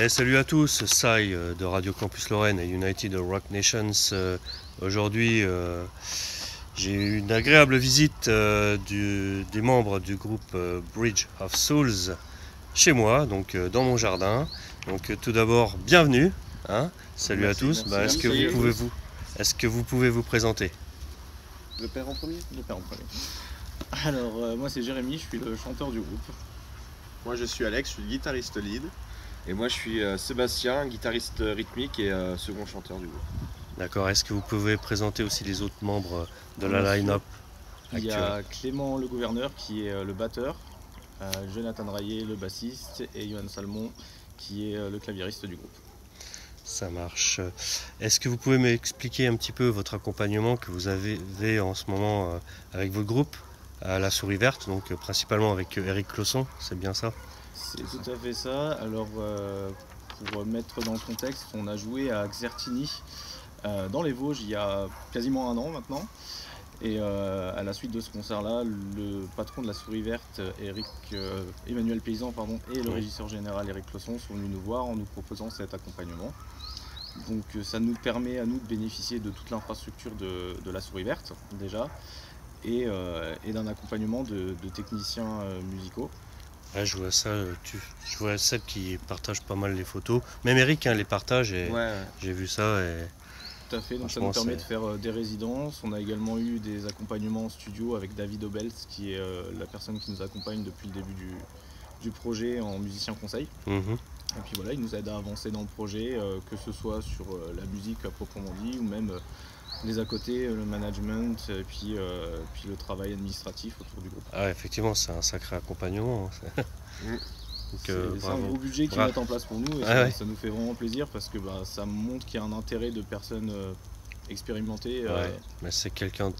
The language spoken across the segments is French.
Salut à tous, Sai de Radio Campus Lorraine et United Rock Nations. Aujourd'hui, j'ai eu une agréable visite des membres du groupe Bridge of Souls chez moi, donc dans mon jardin. Donc tout d'abord, bienvenue. Salut à tous. Merci. Est-ce que vous pouvez vous présenter? Le père en premier. Le père en premier. Alors, moi c'est Jérémy, je suis le chanteur du groupe. Moi je suis Alex, je suis le guitariste lead. Et moi je suis Sébastien, guitariste rythmique et second chanteur du groupe. D'accord, est-ce que vous pouvez présenter aussi les autres membres de la line-up Il y actuelle? a Clément le gouverneur qui est le batteur, Jonathan Raillet le bassiste et Johan Salmon qui est le claviériste du groupe. Ça marche. Est-ce que vous pouvez m'expliquer un petit peu votre accompagnement que vous avez en ce moment avec votre groupe à la Souris Verte, donc principalement avec Eric Closson, c'est bien ça? C'est tout à fait ça. Alors, pour mettre dans le contexte, on a joué à Xertini dans les Vosges il y a quasiment un an maintenant. Et à la suite de ce concert-là, le patron de la Souris Verte, Emmanuel Paysan, et le régisseur général Eric Closson sont venus nous voir en nous proposant cet accompagnement. Donc ça nous permet à nous de bénéficier de toute l'infrastructure de la Souris Verte déjà et d'un accompagnement de techniciens musicaux. Ouais, je vois ça, je vois Seb qui partage pas mal les photos. Même Eric les partage et j'ai vu ça. Et tout à fait, donc ça nous permet de faire des résidences. On a également eu des accompagnements en studio avec David Obelt, qui est la personne qui nous accompagne depuis le début du projet en musicien conseil. Et puis voilà, il nous aide à avancer dans le projet, que ce soit sur la musique à proprement dit, ou même les à côté, le management, et puis le travail administratif autour du groupe. Ah, effectivement, c'est un sacré accompagnement. C'est un gros budget qu'ils mettent en place pour nous et ça nous fait vraiment plaisir parce que ça montre qu'il y a un intérêt de personnes expérimentées. Mais c'est quelqu'un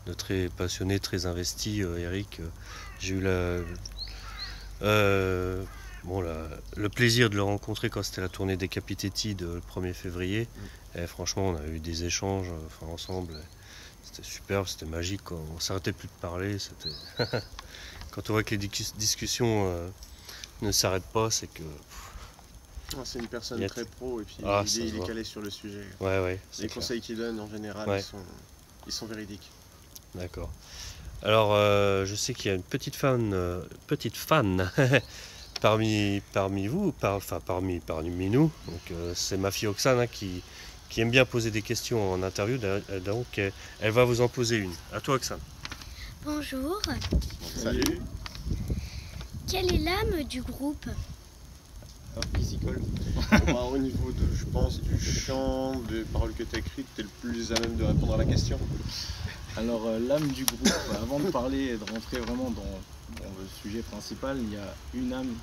de très passionné, très investi, Eric. J'ai eu le plaisir de le rencontrer quand c'était la tournée Decapitated le 1er février. Et franchement, on a eu des échanges ensemble. C'était superbe, c'était magique. On s'arrêtait plus de parler. Quand on voit que les discussions ne s'arrêtent pas, c'est que... C'est une personne très pro et puis il est calé sur le sujet. Les conseils qu'il donne en général, ils sont véridiques. D'accord. Alors, je sais qu'il y a une petite fan parmi nous. Donc, c'est ma fille Oksana qui aime bien poser des questions en interview. Donc, elle va vous en poser une. À toi, Oksana. Bonjour. Salut. Quelle est l'âme du groupe? Qui s'y colle. Au niveau je pense, du chant, des paroles que tu as écrites, tu es le plus à même de répondre à la question. Alors l'âme du groupe, avant de parler et de rentrer vraiment dans le sujet principal, il y a une âme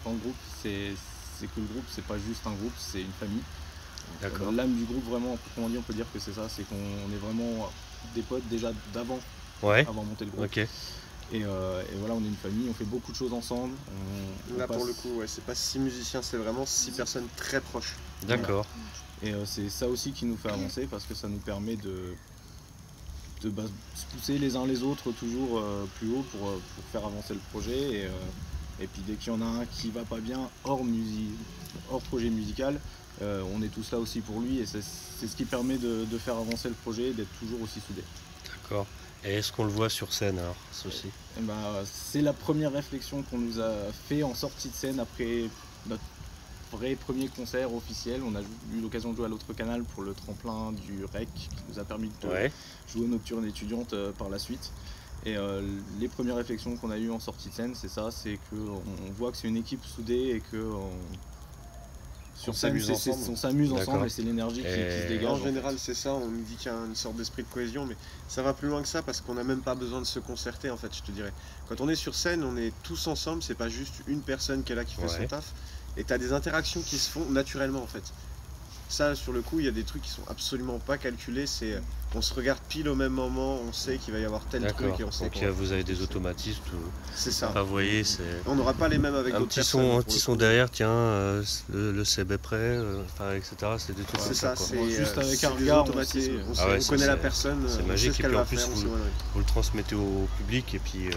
dans le groupe, c'est que le groupe c'est pas juste un groupe, c'est une famille. D'accord. L'âme du groupe vraiment, on peut dire que c'est ça, c'est qu'on est vraiment des potes déjà d'avant monter le groupe. Okay. Et voilà, on est une famille, on fait beaucoup de choses ensemble. Là pour le coup, c'est pas 6 musiciens, c'est vraiment 6 personnes très proches. D'accord. Voilà. Et c'est ça aussi qui nous fait avancer parce que ça nous permet de se pousser les uns les autres toujours plus haut pour faire avancer le projet. Et puis dès qu'il y en a un qui va pas bien hors projet musical, on est tous là aussi pour lui et c'est ce qui permet de faire avancer le projet, d'être toujours aussi soudés. D'accord. Et est-ce qu'on le voit sur scène alors, ceci? C'est la première réflexion qu'on nous a fait en sortie de scène après notre vrai premier concert officiel. On a eu l'occasion de jouer à l'autre canal pour le tremplin du REC qui nous a permis de jouer aux nocturnes étudiantes par la suite. Et les premières réflexions qu'on a eues en sortie de scène, c'est ça, c'est qu'on voit que c'est une équipe soudée et que sur scène, on s'amuse ensemble et c'est l'énergie qui se dégage. En général, c'est ça, on me dit qu'il y a une sorte d'esprit de cohésion, mais ça va plus loin que ça parce qu'on n'a même pas besoin de se concerter en fait, je te dirais. Quand on est sur scène, on est tous ensemble, c'est pas juste une personne qui est là qui fait son taf, et tu as des interactions qui se font naturellement en fait. Ça, sur le coup, il y a des trucs qui sont absolument pas calculés, on se regarde pile au même moment, on sait qu'il va y avoir tel truc et on sait. Donc vous avez des automatismes. C'est ça. Vous voyez, on n'aura pas les mêmes avec d'autres personnes. Un petit son derrière, tiens, le Seb est prêt, etc. C'est des trucs comme ça. C'est juste avec un regard, on connaît la personne, c'est magique et puis en plus vous le transmettez au public et puis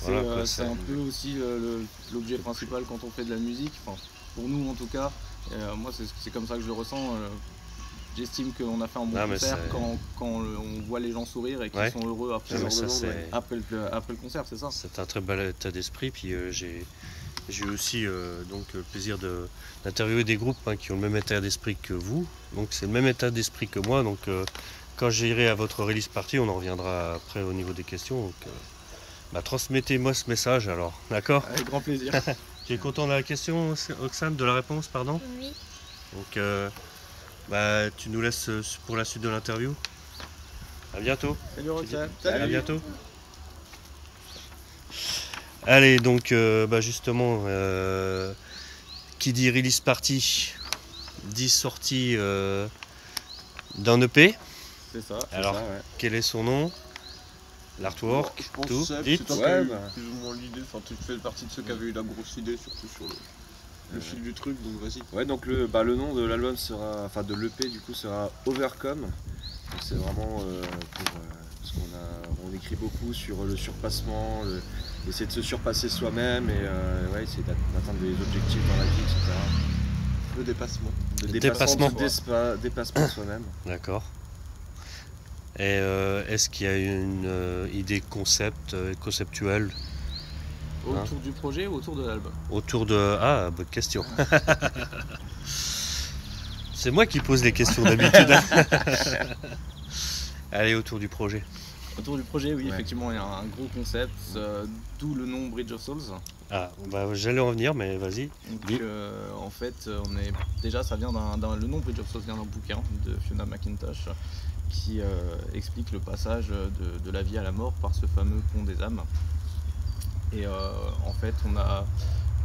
c'est un peu aussi l'objet principal quand on fait de la musique. pour nous en tout cas, moi c'est comme ça que je le ressens. J'estime qu'on a fait un bon concert quand on voit les gens sourire et qu'ils sont heureux après le concert, c'est ça. C'est un très bel état d'esprit. Puis j'ai eu aussi donc, le plaisir d'interviewer des groupes qui ont le même état d'esprit que vous. Donc c'est le même état d'esprit que moi. Donc quand j'irai à votre release party, on en reviendra après au niveau des questions. Donc, transmettez-moi ce message alors, d'accord? Avec grand plaisir. Tu es content de la question, Oxane, de la réponse, pardon? Oui. Donc tu nous laisses pour la suite de l'interview. À bientôt. Salut Roxane. À bientôt. Allez, donc justement, qui dit release party, dit sortie d'un EP. C'est ça. Alors, quel est son nom? L'artwork, je pense tout. que Dites. c'est toi qui as eu plus ou moins l'idée. Enfin, tu fais partie de ceux qui avaient eu la grosse idée, surtout sur le fil du truc, donc vas-y. Ouais, donc le nom de l'album sera, enfin de l'EP du coup sera Overcome. Donc c'est vraiment parce qu'on écrit beaucoup sur le surpassement, essayer de se surpasser soi-même et essayer d'atteindre des objectifs dans la vie, etc. Le dépassement. Dépassement. Dépassement de soi-même. D'accord. Et est-ce qu'il y a une idée conceptuelle autour du projet ou autour de l'album? Autour de... Ah, bonne question. C'est moi qui pose les questions d'habitude. Allez, autour du projet. Autour du projet, oui, effectivement, il y a un gros concept, d'où le nom Bridge of Souls. Ah, j'allais en venir, mais vas-y. Donc, en fait, déjà, ça vient le nom Bridge of Souls vient d'un bouquin de Fiona McIntosh qui explique le passage de la vie à la mort par ce fameux pont des âmes. Et en fait, on a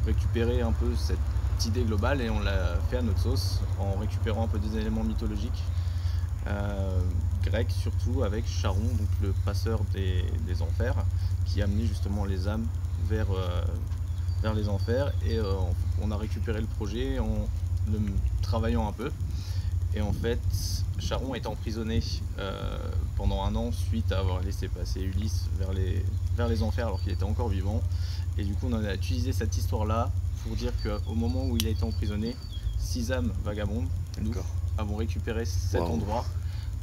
récupéré un peu cette idée globale et on l'a fait à notre sauce en récupérant un peu des éléments mythologiques grecs, surtout avec Charon, donc le passeur des enfers, qui amenait justement les âmes vers les enfers. Et on a récupéré le projet en le travaillant un peu. Et en fait, Charon est emprisonné pendant 1 an suite à avoir laissé passer Ulysse vers les enfers alors qu'il était encore vivant. Et du coup, on a utilisé cette histoire-là pour dire qu'au moment où il a été emprisonné, 6 âmes vagabondes, nous, avons récupéré cet endroit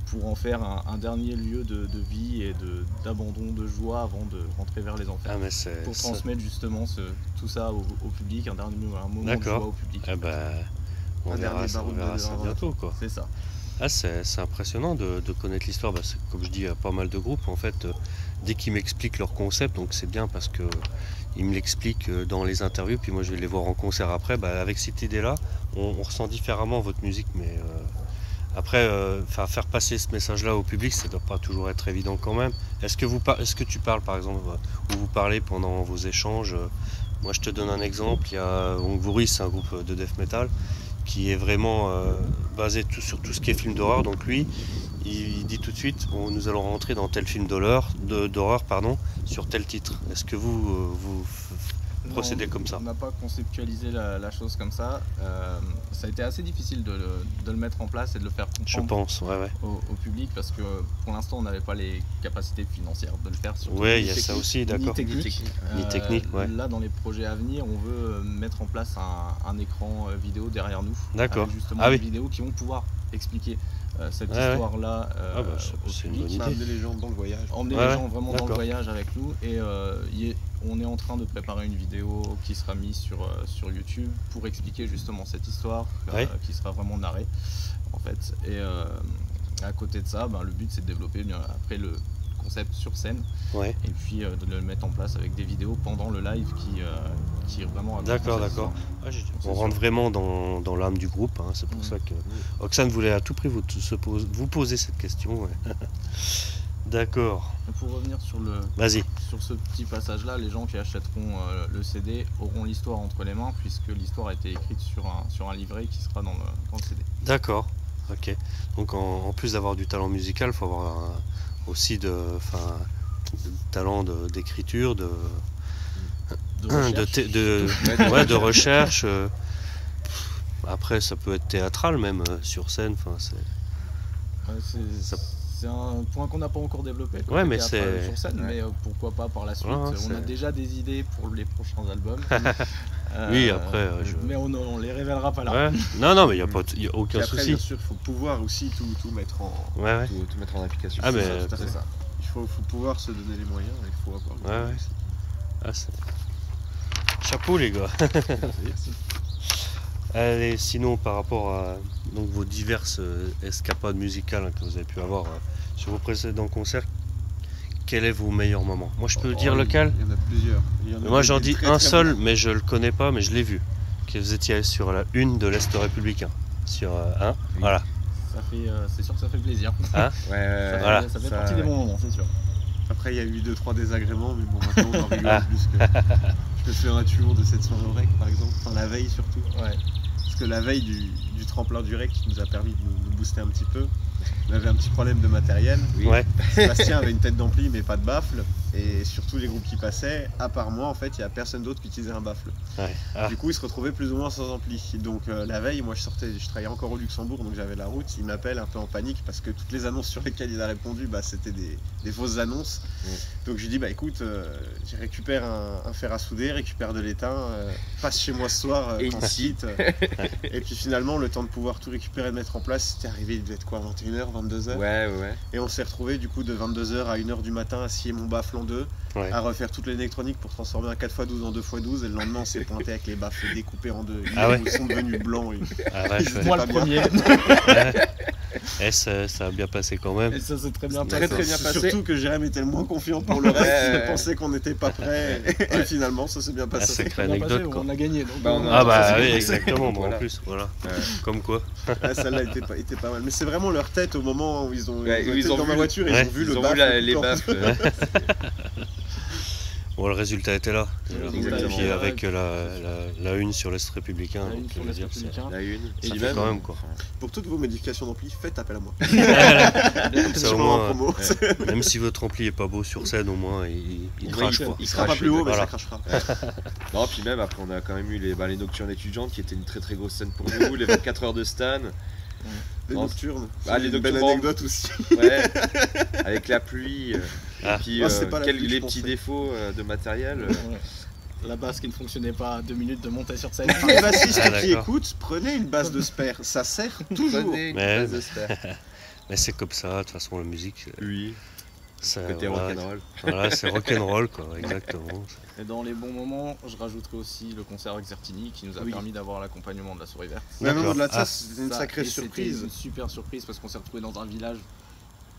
pour en faire un dernier lieu de vie et d'abandon, de joie avant de rentrer vers les enfers. Pour transmettre justement tout ça au public, un moment de joie au public. On verra ça bientôt, quoi. C'est ça. Ah, c'est impressionnant de connaître l'histoire. Comme je dis à pas mal de groupes, en fait, dès qu'ils m'expliquent leur concept, donc c'est bien parce que ils me l'expliquent dans les interviews, puis moi je vais les voir en concert après. Avec cette idée-là, on ressent différemment votre musique, mais après, faire passer ce message-là au public, ça ne doit pas toujours être évident quand même. Est-ce que tu parles, par exemple, ou vous parlez pendant vos échanges? Moi, je te donne un exemple. Il y a Ongvuri, c'est un groupe de death metal qui est vraiment basé sur tout ce qui est film d'horreur. Donc lui, il dit tout de suite, nous allons rentrer dans tel film d'horreur, sur tel titre. Est-ce que vous procédez comme ça? On n'a pas conceptualisé la chose comme ça. Ça a été assez difficile de le mettre en place et de le faire comprendre, je pense, au public, parce que pour l'instant on n'avait pas les capacités financières de le faire. Oui, il y a ça aussi, d'accord. Ni technique. Là, dans les projets à venir, on veut mettre en place un écran vidéo derrière nous. D'accord. Avec justement des vidéos qui vont pouvoir expliquer cette histoire-là au public. Emmener les gens dans le voyage. Emmener les gens vraiment dans le voyage avec nous. Et on est en train de préparer une vidéo qui sera mise sur YouTube pour expliquer justement cette histoire qui sera vraiment narrée en fait. Et à côté de ça, le but c'est de développer après le concept sur scène et puis de le mettre en place avec des vidéos pendant le live qui vraiment... D'accord. On rentre vraiment dans l'âme du groupe, c'est pour ça que Oxane voulait à tout prix vous poser cette question. D'accord. Pour revenir sur ce petit passage-là, les gens qui achèteront le CD auront l'histoire entre les mains, puisque l'histoire a été écrite sur un livret qui sera dans le CD. D'accord, ok. Donc en plus d'avoir du talent musical, il faut avoir aussi de talent d'écriture, de recherche. Après, ça peut être théâtral même, sur scène. C'est un point qu'on n'a pas encore développé mais sur scène, mais pourquoi pas par la suite. On a déjà des idées pour les prochains albums. Oui, après, Mais on les révélera pas là. Ouais. Non, mais il n'y a aucun Puis après, souci. bien sûr, il faut pouvoir aussi tout mettre en. Ouais. Tout mettre en application. Ah, mais Tout à fait. Il faut pouvoir se donner les moyens, il faut avoir les moyens Ouais. aussi. Chapeau les gars. Merci. Allez, sinon par rapport à donc, vos diverses escapades musicales que vous avez pu avoir sur vos précédents concerts, quel est vos meilleurs moments? Moi je peux dire lequel? Il y en a plusieurs. Il y en a Moi des j'en dis très, un très seul, bons. mais je le connais pas, mais je l'ai vu. Que vous étiez sur la une de l'Est républicain. Sur un, Oui. voilà. C'est sûr que ça fait plaisir. Ouais, Voilà. Ça fait partie des bons moments, c'est sûr. Après, il y a eu 2-3 désagréments, mais bon, maintenant on en rigole Ah. plus que. Je me souviens un tueur de cette soirée au REC par exemple, enfin la veille surtout. Ouais. Parce que la veille du tremplin du REC qui nous a permis de nous booster un petit peu, on avait un petit problème de matériel. Oui. Ouais. Sébastien avait une tête d'ampli mais pas de baffle. Et surtout les groupes qui passaient, à part moi en fait, il n'y a personne d'autre qui utilisait un baffle. Ouais. Ah. Du coup, il se retrouvait plus ou moins sans ampli. Donc la veille, moi je travaillais encore au Luxembourg, donc j'avais la route. Il m'appelle un peu en panique parce que toutes les annonces sur lesquelles il a répondu, c'était des fausses annonces. Donc je lui dis, écoute, j'ai récupère un fer à souder, récupère de l'étain, passe chez moi ce soir Et quand ici. site. Et puis finalement, le temps de pouvoir tout récupérer et de mettre en place, c'était arrivé, il devait être quoi, 21h, 22h. Ouais. Et on s'est retrouvé du coup de 22h à 1h du matin à scier mon baffle en deux, Ouais. à refaire toute l'électronique pour transformer un 4x12 en 2x12, et le lendemain on s'est pointé avec les baffles découpés en deux. Ah ouais. Ils sont devenus blancs. Ah, vache, ouais. Moi pas le bien. premier. Et ça a bien passé quand même. Et ça s'est très bien Très, passé. très bien passé. Surtout que Jérém était le moins confiant pour le reste, Ouais. il pensait qu'on n'était pas prêt, et finalement ça s'est bien Ah, passé. sacrée Très bien anecdote passé, quoi. on a gagné. Donc Bah, on a- Ah bah ça, c'est oui, cool. exactement, bon, Voilà. en plus, voilà. Ouais. Comme quoi. Ah, celle-là était pas mal. Mais c'est vraiment leur tête au moment où ils ont Ouais, été ils ont dans vu ma le- voiture et Ouais. ils ont vu Ils le ont baffle. vu les coupé en deux. baffles. Bon, le résultat était là. déjà. Exactement. Et puis Ouais. avec la une sur l'Est républicain. La une donc, sur je veux l'Est dire, républicain. La une. Et Ça puis fait même, quand même quoi. Pour toutes vos modifications d'ampli, faites appel à moi. Comme ça, Sur au un moins, promo. même si votre ampli est pas beau sur scène, au moins il Ouais, crache quoi. Il sera pas plus haut, mais Voilà. ça crachera. Non, puis même après, on a quand même eu les nocturnes étudiantes qui étaient une très très grosse scène pour nous, les 24 heures de Stan. Les Non, nocturnes. Ah, les C'est une belle nocturnes. anecdote aussi. Ouais, avec la pluie. Ah. Et puis Ah, c'est pas la pluie, je les pensais. petits défauts de matériel. Ouais. La basse qui ne fonctionnait pas à 2 minutes de monter sur scène. Les bassistes Ah, qui d'accord. écoutent, prenez une base de spare. Ça sert toujours. Prenez une Mais- base de spare. Mais c'est comme ça, de toute façon la musique, Oui, ça, côté voilà, rock'n'roll. voilà, c'est rock'n'roll quoi, exactement. Et dans les bons moments, je rajouterai aussi le concert avec Zertini qui nous a Oui. permis d'avoir l'accompagnement de la souris verte. Même D'accord. au-delà de ça, Ah. c'était une Ça, sacrée et c'était surprise. Une super surprise parce qu'on s'est retrouvé dans un village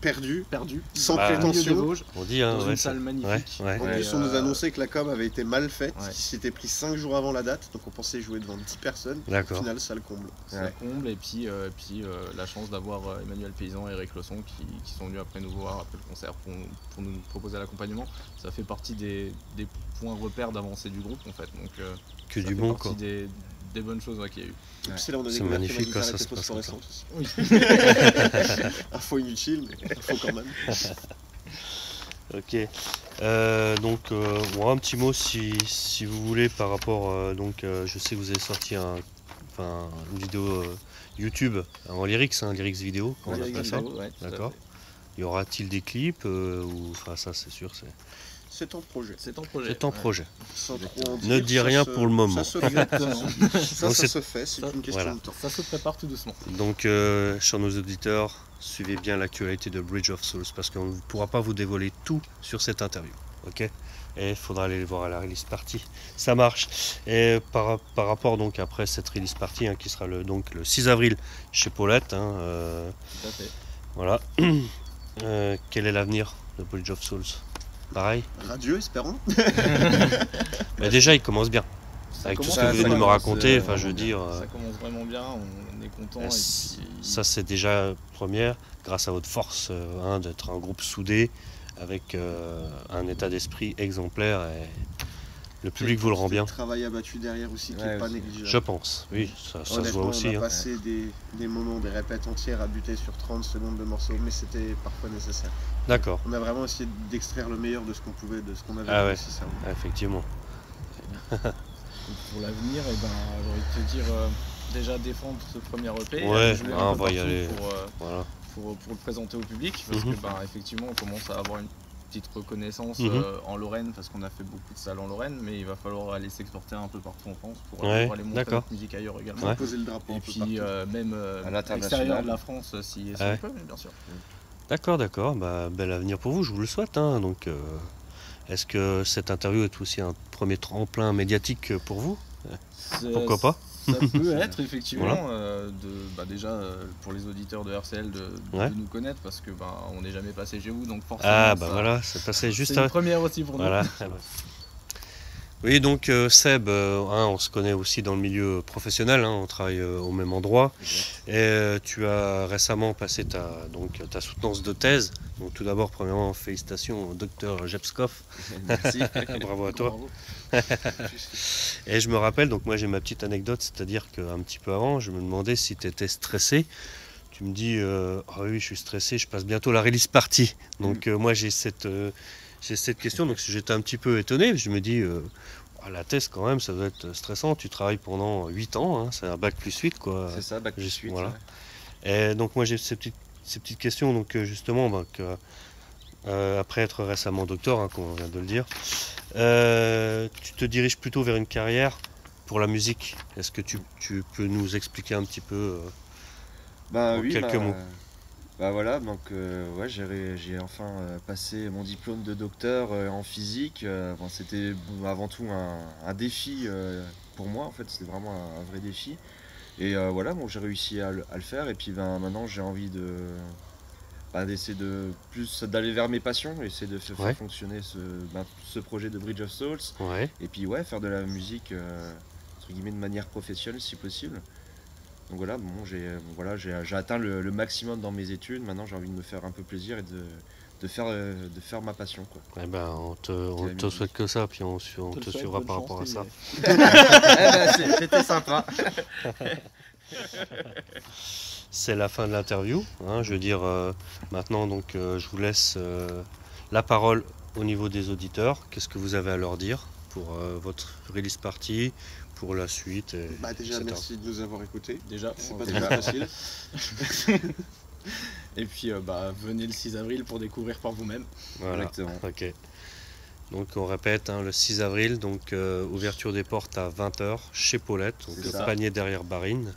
Perdu, perdu, sans Bah, au milieu des prétention. Vosges, On dit hein, dans ouais, une ça- salle magnifique. ouais. En Et, plus, on nous annonçait que la com avait été mal faite, Ouais. qui s'était pris 5 jours avant la date, donc on pensait jouer devant 10 personnes. Au D'accord. final, ça le comble. Ça comble et puis, la chance d'avoir Emmanuel Paysan et Eric Losson qui sont venus après nous voir après le concert pour nous proposer l'accompagnement. Ça fait partie des points repères d'avancée du groupe en fait. Donc Que ça du fait bon partie quoi. des bonnes choses qu'il y a eu. Et puis c'est là où on a C'est découvert que magnifique ma quand guitare ça était se passe comme ça. phosphorescente aussi. Info inutile, mais info quand même. Ok. Donc bon, un petit mot si vous voulez par rapport je sais que vous avez sorti une vidéo YouTube en lyrics, lyrics vidéo, on Ouais, appelle ça. ouais, tout à D'accord. fait. Y aura-t-il des clips ou enfin ça c'est sûr C'est en projet. C'est en projet. c'est en Ouais. projet. Sans trop en Ne dire, dis ça rien se- pour le moment. Ça se fait, Exactement. ça Donc c'est- se fait, c'est ça- une question voilà. de temps. Ça se prépare tout doucement. Donc chers nos auditeurs, suivez bien l'actualité de Bridge of Souls parce qu'on ne pourra pas vous dévoiler tout sur cette interview. Ok. Et il faudra aller les voir à la release party. Ça marche. Et par rapport donc après cette release party qui sera le 6 avril chez Paulette. Tout à fait. Voilà. Quel est l'avenir de Bridge of Souls? Pareil. Radieux, espérons. Mais déjà il commence bien. Ça Avec tout commence ce que vous venez de me vraiment raconter, bien. enfin je veux dire. Ça commence vraiment bien, on est content. Et puis, Ça c'est déjà première, grâce à votre force d'être un groupe soudé avec un état d'esprit exemplaire et le public vous le rend bien. Le travail abattu derrière aussi qui Ouais, n'est pas aussi. négligeable. Je pense, oui, ça se Honnêtement, voit aussi. on a hein. passé des moments, des répètes entières à buter sur 30 secondes de morceaux, mais c'était parfois nécessaire. D'accord, On a vraiment essayé d'extraire le meilleur de ce qu'on pouvait, de ce qu'on avait Ah ouais. nécessairement. effectivement. pour l'avenir, j'ai envie de te dire déjà défendre ce premier EP, Ouais, jouer un on peu va y partout aller. pour, Voilà. pour le présenter au public, parce Mhm. que effectivement on commence à avoir une petite reconnaissance en Lorraine, parce qu'on a fait beaucoup de salles en Lorraine, mais il va falloir aller s'exporter un peu partout en France pour pouvoir aller montrer notre musique ailleurs également. Ouais. Poser le drapeau Et un peu puis partout. même À à l'international. l'extérieur de la France, si on peut, bien sûr. D'accord, d'accord. Bah, bel avenir pour vous, je vous le souhaite, hein. Donc, est-ce que cette interview est aussi un premier tremplin médiatique pour vous? Pourquoi pas? Ça peut être effectivement Voilà. déjà pour les auditeurs de RCL de Ouais. nous connaître, parce que on n'est jamais passé chez vous, donc forcément Ah bah voilà, c'est passé juste c'est une première aussi pour Voilà. Oui, donc Seb, on se connaît aussi dans le milieu professionnel, hein, on travaille au même endroit. Et tu as récemment passé ta soutenance de thèse. Donc tout d'abord, premièrement, félicitations au docteur Jepskov. Merci. Bravo à toi. Bravo. Et je me rappelle, donc moi j'ai ma petite anecdote, c'est-à-dire qu'un petit peu avant, je me demandais si tu étais stressé. Tu me dis, ah oui, je suis stressé, je passe bientôt la release party. Donc moi j'ai cette question, donc j'étais un petit peu étonné. Je me dis, la thèse quand même, ça doit être stressant. Tu travailles pendant 8 ans, hein, c'est un bac plus 8 quoi. C'est ça, bac plus 8. Voilà. Et donc moi j'ai ces petites questions, donc justement, après être récemment docteur, hein, comme on vient de le dire, tu te diriges plutôt vers une carrière pour la musique. Est-ce que tu peux nous expliquer un petit peu Bah en oui, quelques mots? Bah voilà, donc ouais, j'ai enfin passé mon diplôme de docteur en physique. Bon, c'était avant tout un défi pour moi, en fait, c'était vraiment un vrai défi. Et voilà, bon, j'ai réussi à le faire. Et puis maintenant, j'ai envie d'essayer d'aller vers mes passions, essayer de faire Ouais. fonctionner ce projet de Bridge of Souls. Ouais. Et puis ouais, faire de la musique entre guillemets de manière professionnelle si possible. Donc voilà, bon, j'ai atteint le maximum dans mes études. Maintenant, j'ai envie de me faire un peu plaisir et de faire ma passion, quoi. Eh ben, on te souhaite que ça, puis on te suivra par rapport à ça. C'était sympa. C'est la fin de l'interview, hein, je veux dire, maintenant donc je vous laisse la parole au niveau des auditeurs. Qu'est-ce que vous avez à leur dire pour votre release party, pour la suite Déjà, etc. merci de nous avoir écoutés. Déjà, C'est pas toujours facile. et puis venez le 6 avril pour découvrir par vous-même. Voilà. Exactement. Ok. Donc on répète, hein, le 6 avril, donc ouverture des portes à 20h chez Paulette, donc C'est ça. panier derrière Barine,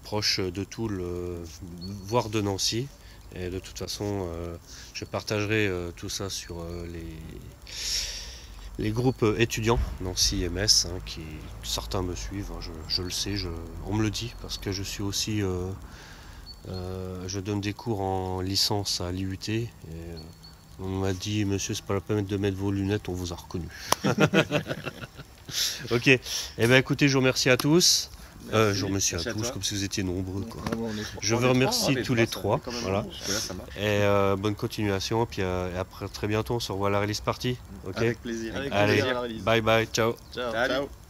proche de Toul, voire de Nancy. Et de toute façon, je partagerai tout ça sur les groupes étudiants Nancy MS, hein, qui certains me suivent, hein, je le sais, on me le dit, parce que je suis aussi, je donne des cours en licence à l'IUT. Et, on m'a dit, monsieur, c'est pas la peine de mettre vos lunettes, on vous a reconnu. Ok, eh ben écoutez, je vous remercie à tous. Je vous remercie Merci à à tous, toi. comme si vous étiez nombreux, quoi. Vraiment, on est trois. Je On vous est remercie trois, tous les trois. quand même Voilà. Jusque-là, ça marche. Et bonne continuation. Et puis après, très bientôt, on se revoit à la release party. Ok. Avec plaisir. Avec Allez, plaisir à la release. bye bye, ciao. Ciao. Salut. Ciao.